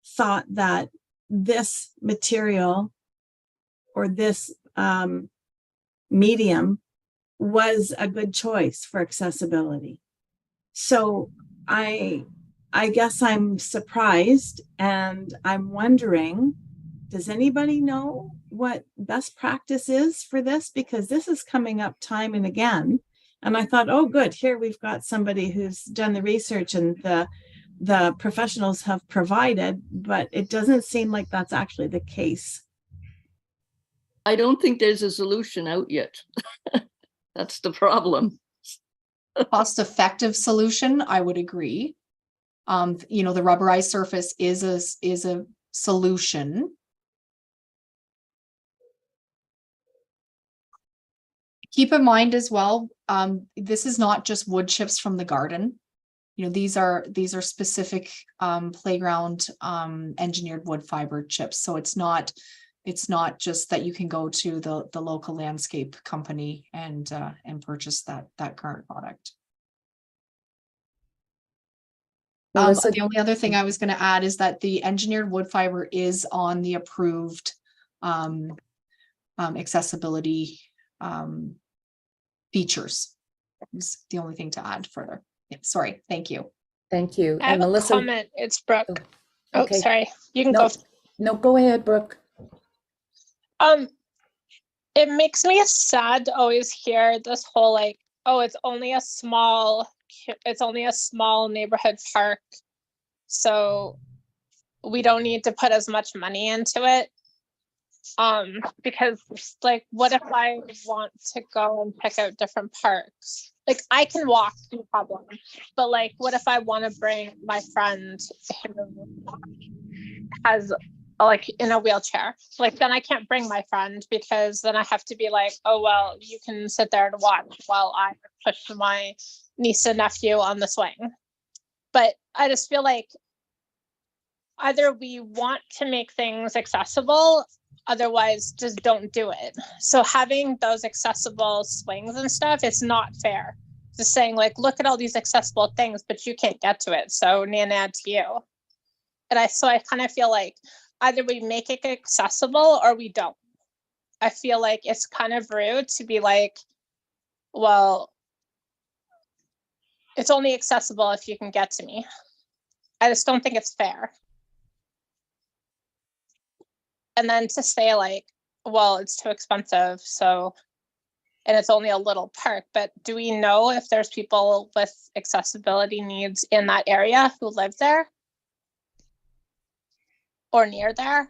thought that this material or this medium was a good choice for accessibility. So I guess I'm surprised, and I'm wondering, does anybody know what best practice is for this? Because this is coming up time and again. And I thought, oh, good, here we've got somebody who's done the research and the professionals have provided, but it doesn't seem like that's actually the case. I don't think there's a solution out yet. That's the problem. Cost-effective solution, I would agree. You know, the rubberized surface is a solution. Keep in mind as well, this is not just wood chips from the garden. You know, these are specific playground engineered wood fiber chips. So it's not just that you can go to the local landscape company and purchase that current product. Melissa, The only other thing I was going to add is that the engineered wood fiber is on the approved accessibility features. Is the only thing to add further. Yeah, sorry, thank you. Thank you. I have And Melissa, a comment. It's Brooke. Oh, Oh, okay. sorry. You can no, go. no, go ahead, Brooke. It makes me sad to always hear this whole like, oh, it's only a small neighborhood park, so we don't need to put as much money into it. Because like, what if I want to go and pick out different parks? Like, I can walk, no problem. But like, what if I want to bring my friend who has like in a wheelchair? Like, then I can't bring my friend because then I have to be like, oh, well, you can sit there and watch while I push my niece and nephew on the swing. But I just feel like either we want to make things accessible, otherwise just don't do it. So having those accessible swings and stuff, it's not fair. Just saying like, look at all these accessible things, but you can't get to it. So Nana to you. And I kind of feel like either we make it accessible or we don't. I feel like it's kind of rude to be like, well, it's only accessible if you can get to me. I just don't think it's fair. And then to say like, well, it's too expensive, so, and it's only a little park, but do we know if there's people with accessibility needs in that area who live there? Or near there?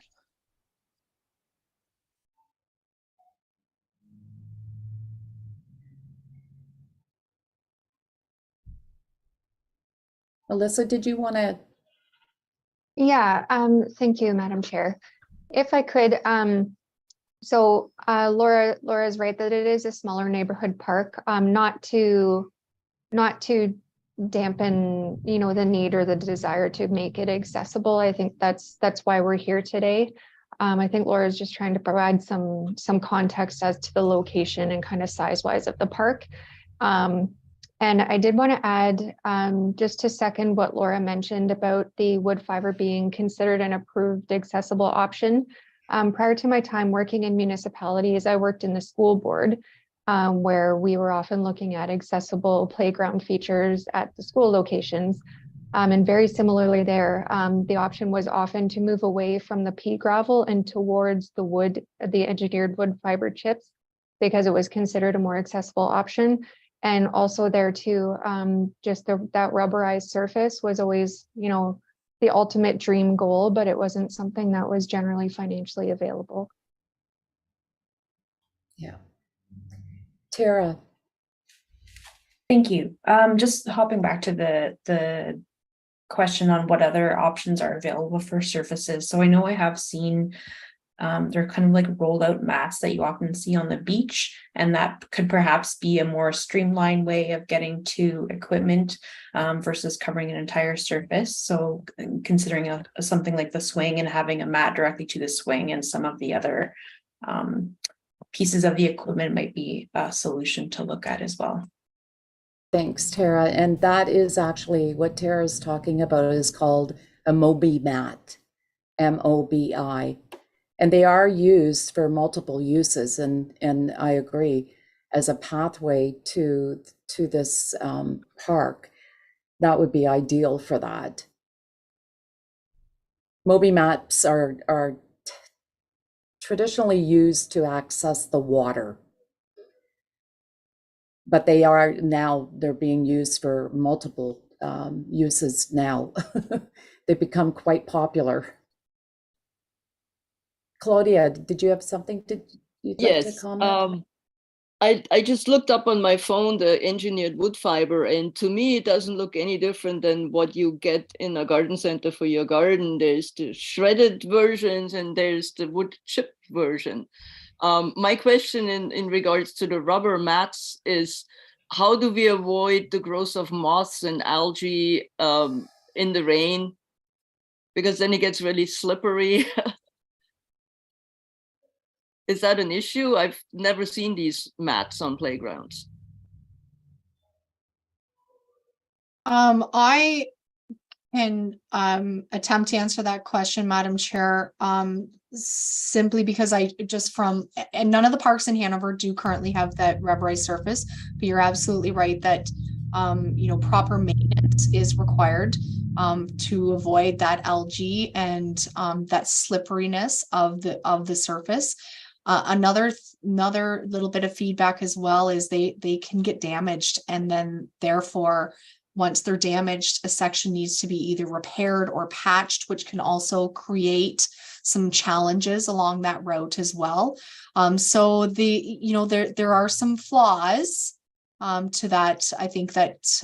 Melissa, did you want to? Yeah, thank you, Madam Chair. If I could, Laura's right that it is a smaller neighborhood park, not to dampen, you know, the need or the desire to make it accessible. I think that's why we're here today. I think Laura's just trying to provide some context as to the location and kind of size-wise of the park. And I did want to add, just to second what Laura mentioned about the wood fiber being considered an approved accessible option. Prior to my time working in municipalities, I worked in the school board, where we were often looking at accessible playground features at the school locations. And very similarly there, the option was often to move away from the pea gravel and towards the engineered wood fiber chips, because it was considered a more accessible option. And also there too, just that rubberized surface was always, you know, the ultimate dream goal, but it wasn't something that was generally financially available. Yeah. Tara. Thank you. Just hopping back to the question on what other options are available for surfaces. So I know I have seen they're kind of like rolled out mats that you often see on the beach, and that could perhaps be a more streamlined way of getting to equipment versus covering an entire surface. So considering something like the swing and having a mat directly to the swing and some of the other pieces of the equipment might be a solution to look at as well. Thanks, Tara. And that is actually what Tara is talking about, is called a Mobi mat, MOBI. And they are used for multiple uses. And I agree, as a pathway to this park, that would be ideal for that. Mobi mats are traditionally used to access the water, but they're being used for multiple uses now. They've become quite popular. Claudia, did you have something you'd like to comment? I just looked up on my phone the engineered wood fiber, and to me it doesn't look any different than what you get in a garden center for your garden. There's the shredded versions and there's the wood chip version. My question in regards to the rubber mats is, how do we avoid the growth of moths and algae in the rain? Because then it gets really slippery. Is that an issue? I've never seen these mats on playgrounds. I can attempt to answer that question, Madam Chair, simply because and none of the parks in Hanover do currently have that rubberized surface, but you're absolutely right that proper maintenance is required to avoid that algae and that slipperiness of the surface. Another little bit of feedback as well is they can get damaged, and then therefore once they're damaged, a section needs to be either repaired or patched, which can also create some challenges along that route as well. So there are some flaws to that. I think that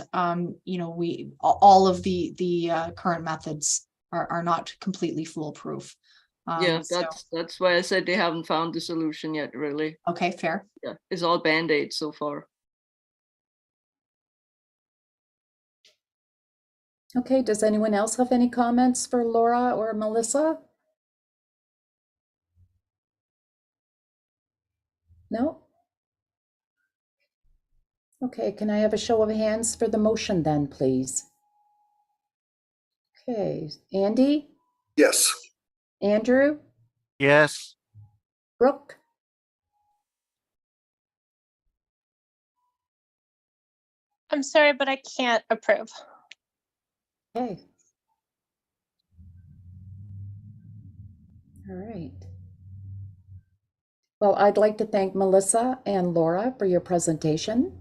all of the current methods are not completely foolproof. Yeah, that's why I said they haven't found the solution yet, really. Okay, fair. Yeah, it's all Band-Aid so far. Okay, does anyone else have any comments for Laura or Melissa? No? Okay, can I have a show of hands for the motion then, please? Okay, Andy? Yes. Andrew? Yes. Brooke? I'm sorry, but I can't approve. Okay. All right. Well, I'd like to thank Melissa and Laura for your presentation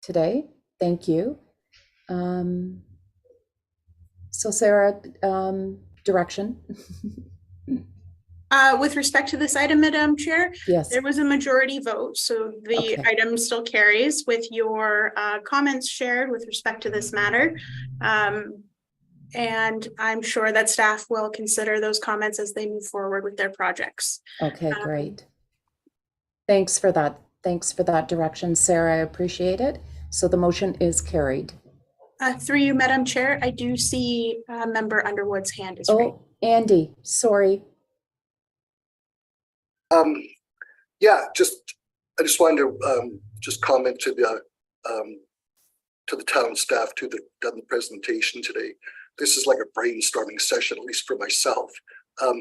today. Thank you. So Sarah, direction. With respect to this item, Madam Chair, Yes. there was a majority vote, so the item still carries with your comments shared with respect to this matter. And I'm sure that staff will consider those comments as they move forward with their projects. Okay, great. Thanks for that. Thanks for that direction, Sarah. I appreciate it. So the motion is carried. Through you, Madam Chair, I do see Member Underwood's hand is raised. Oh, Andy, sorry. Yeah, I just wanted to just comment to the town staff who done the presentation today. This is like a brainstorming session, at least for myself,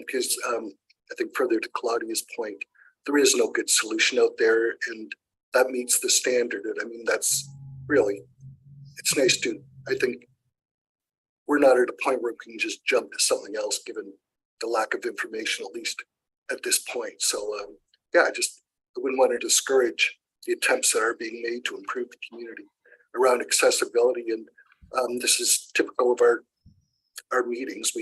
because I think further to Claudia's point, there is no good solution out there, and that meets the standard. And I mean, that's really, it's nice to, I think we're not at a point where we can just jump to something else given the lack of information, at least at this point. So yeah, I wouldn't want to discourage the attempts that are being made to improve the community around accessibility. And this is typical of our meetings.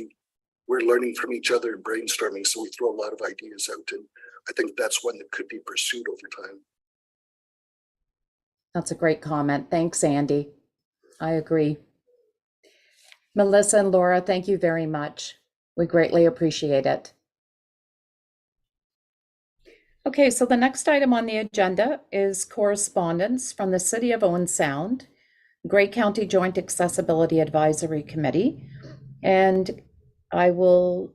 We're learning from each other and brainstorming, so we throw a lot of ideas out, and I think that's one that could be pursued over time. That's a great comment. Thanks, Andy. I agree. Melissa and Laura, thank you very much. We greatly appreciate it. Okay, so the next item on the agenda is correspondence from the City of Owen Sound, Grey County Joint Accessibility Advisory Committee. And I will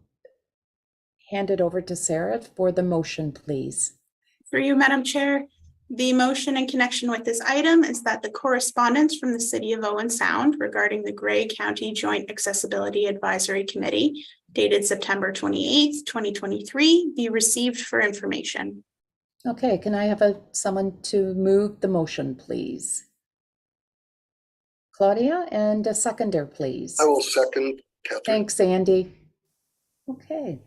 hand it over to Sarah for the motion, please. For you, Madam Chair, the motion in connection with this item is that the correspondence from the City of Owen Sound regarding the Grey County Joint Accessibility Advisory Committee dated September 28th, 2023 be received for information. Okay, can I have someone to move the motion, please? Claudia, and a seconder, please. I will second, Catherine. Thanks, Andy. Okay.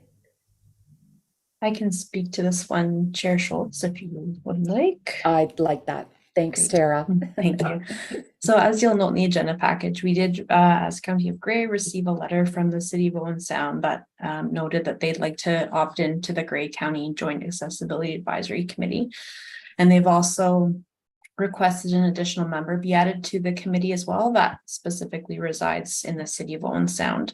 I can speak to this one, Chair Schultz, if you would like. I'd like that. Thanks, Tara. Thank you. So as you'll note in the agenda package, we did, as County of Grey, receive a letter from the City of Owen Sound that noted that they'd like to opt in to the Grey County Joint Accessibility Advisory Committee. And they've also requested an additional member be added to the committee as well that specifically resides in the City of Owen Sound.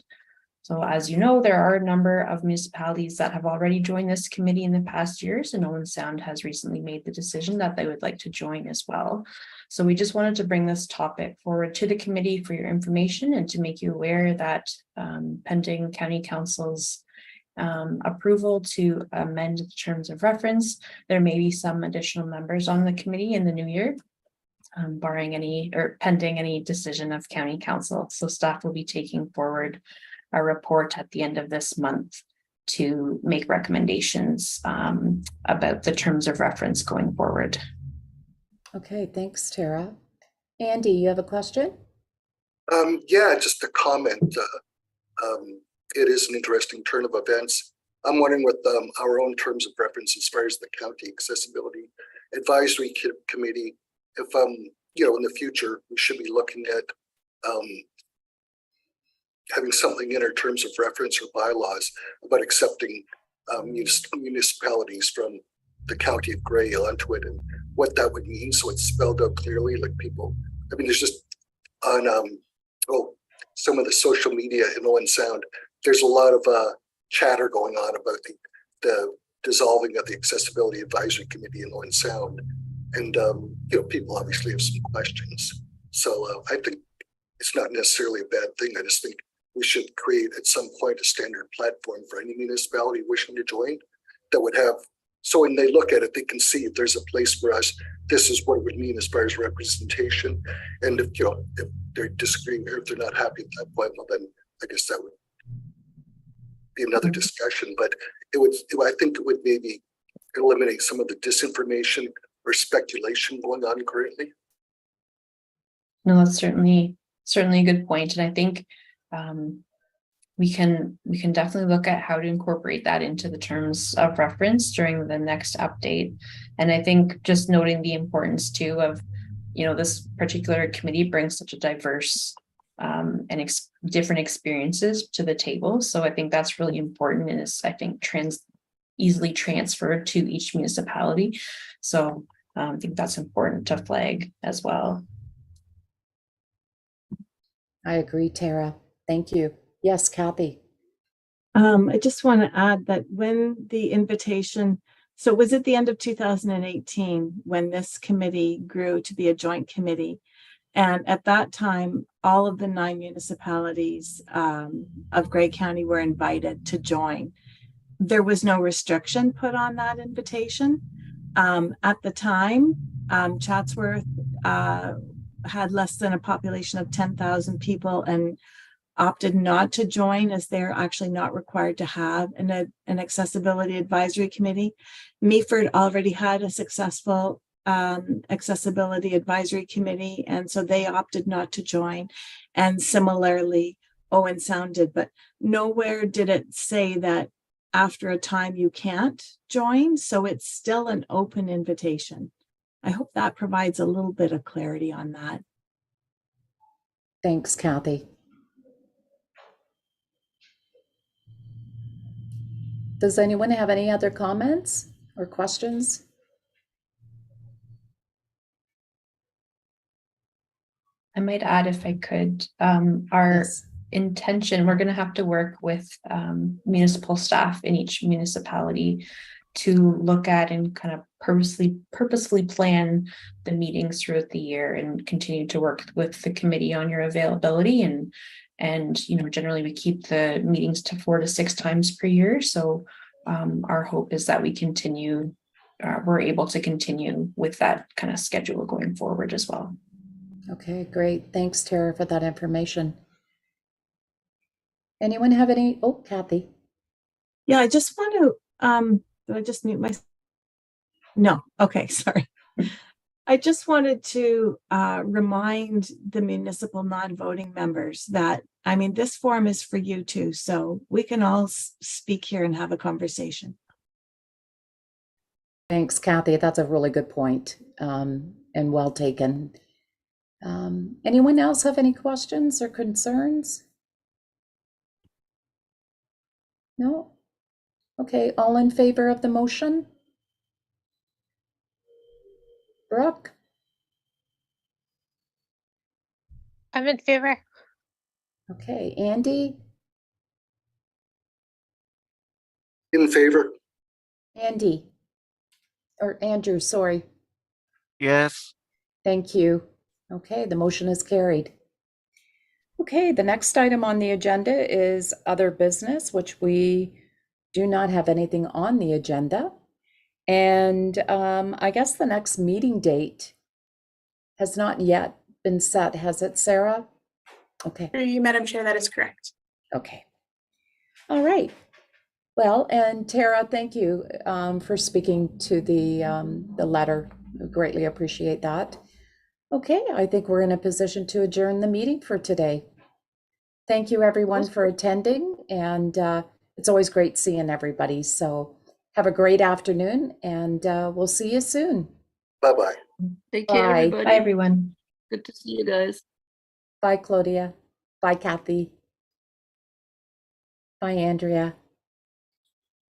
So as you know, there are a number of municipalities that have already joined this committee in the past years, and Owen Sound has recently made the decision that they would like to join as well. So we just wanted to bring this topic forward to the committee for your information and to make you aware that pending County Council's approval to amend the terms of reference, there may be some additional members on the committee in the new year, barring any or pending any decision of County Council. So staff will be taking forward a report at the end of this month to make recommendations about the terms of reference going forward. Okay, thanks, Tara. Andy, you have a question? Yeah, just a comment. It is an interesting turn of events. I'm wondering with our own terms of reference as far as the County Accessibility Advisory Committee, if you know, in the future we should be looking at having something in our terms of reference or bylaws about accepting municipalities from the County of Grey onto it and what that would mean. So it's spelled out clearly, like people, I mean, there's just on some of the social media in Owen Sound, there's a lot of chatter going on about the dissolving of the Accessibility Advisory Committee in Owen Sound. And, you know, people obviously have some questions. So I think it's not necessarily a bad thing. I just think we should create at some point a standard platform for any municipality wishing to join that would have, so when they look at it, they can see if there's a place for us, this is what it would mean as far as representation. And if, you know, if they're disagreeing or if they're not happy at that point, well, then I guess that would be another discussion. But I think it would maybe eliminate some of the disinformation or speculation going on currently. No, that's certainly a good point. And I think we can definitely look at how to incorporate that into the terms of reference during the next update. And I think just noting the importance too of, you know, this particular committee brings such a diverse and different experiences to the table. So I think that's really important and is, I think, easily transferred to each municipality. So I think that's important to flag as well. I agree, Tara. Thank you. Yes, Kathy. I just want to add that when the invitation, so it was at the end of 2018 when this committee grew to be a joint committee. And at that time, all of the 9 municipalities of Grey County were invited to join. There was no restriction put on that invitation. At the time, Chatsworth had less than a population of 10,000 people and opted not to join as they're actually not required to have an accessibility advisory committee. Meaford already had a successful accessibility advisory committee, and so they opted not to join. And similarly, Owen Sound did, but nowhere did it say that after a time you can't join. So it's still an open invitation. I hope that provides a little bit of clarity on that. Thanks, Kathy. Does anyone have any other comments or or questions? I might add if I could, our Yes. intention, we're gonna have to work with municipal staff in each municipality to look at and kind of purposefully plan the meetings throughout the year and continue to work with the committee on your availability and you know, generally we keep the meetings to 4 to 6 times per year. So our hope is that we continue, we're able to continue with that kind of schedule going forward as well. Okay, great. Thanks, Tara, for that information. Anyone have any? Oh, Kathy. Yeah, I just want to, did I just mute myself? No, okay, sorry. I just wanted to remind the municipal non-voting members that, I mean, this forum is for you too, so we can all speak here and have a conversation. Thanks, Kathy. That's a really good point, and well taken. Anyone else have any questions or concerns? No? Okay, all in favor of the motion? Brooke? I'm in favor. Okay, Andy? In favor? Andy? Or Andrew, sorry. Yes. Thank you. Okay, the motion is carried. Okay, the next item on the agenda is other business, which we do not have anything on the agenda. And I guess the next meeting date has not yet been set, has it, Sarah? Okay. Through you, Madam Chair, that is correct. Okay. All right. Well, and Tara, thank you for speaking to the letter. I greatly appreciate that. Okay, I think we're in a position to adjourn the meeting for today. Thank you, everyone, for attending, and it's always great seeing everybody. So have a great afternoon, and we'll see you soon. Bye-bye. Take care, Bye. everybody. Bye, everyone. Good to see you guys. Bye, Claudia. Bye, Kathy. Bye, Andrea.